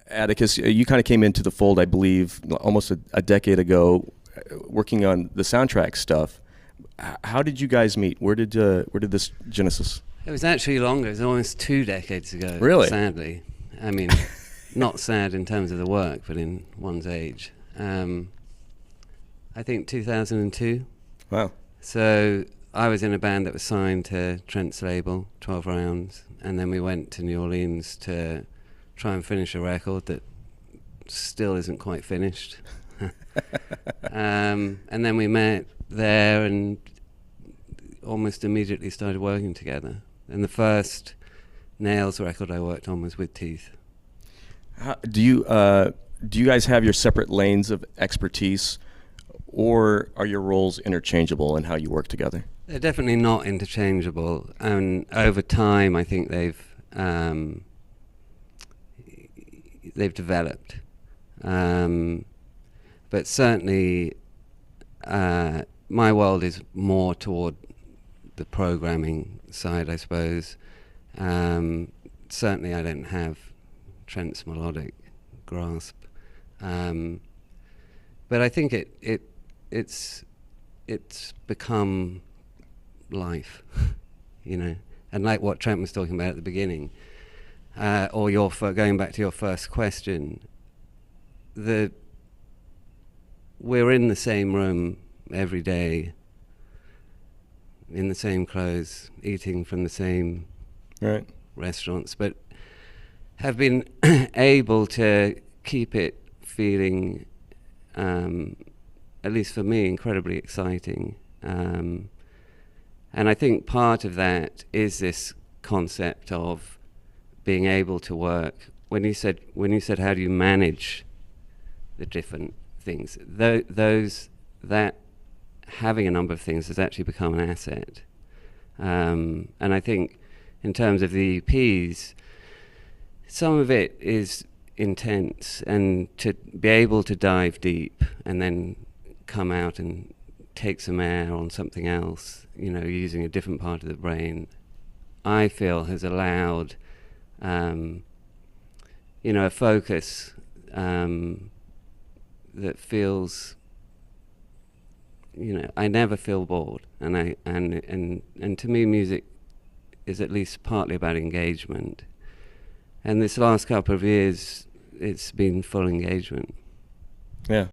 Atticus, you kind of came into the fold, I believe, almost a decade ago, working on the soundtrack stuff. How did you guys meet? Where did this genesis? It was actually longer. It was almost 2 decades ago. Really? Sadly. I mean, not sad in terms of the work, but in one's age. I think 2002. Wow. So I was in a band that was signed to Trent's label, 12 Rounds, and then we went to New Orleans to try and finish a record that still isn't quite finished. And then we met there and almost immediately started working together. And the first Nails record I worked on was with Teeth. Do you guys have your separate lanes of expertise, or are your roles interchangeable in how you work together? They're definitely not interchangeable, and over time I think they've developed. But certainly my world is more toward the programming side, I suppose. Certainly I don't have Trent's melodic grasp. But I think it's become life, you know. And like what Trent was talking about at the beginning, or going back to your first question, we're in the same room every day, in the same clothes, eating from the same restaurants, but have been able to keep it feeling, at least for me, incredibly exciting. And I think part of that is this concept of being able to work. When you said how do you manage the different things, that having a number of things has actually become an asset. And I think in terms of the EPs, some of it is intense, and to be able to dive deep and then come out and take some air on something else, you know, using a different part of the brain, I feel has allowed, you know, a focus that feels, you know, I never feel bored, and to me music is at least partly about engagement. And this last couple of years, it's been full engagement.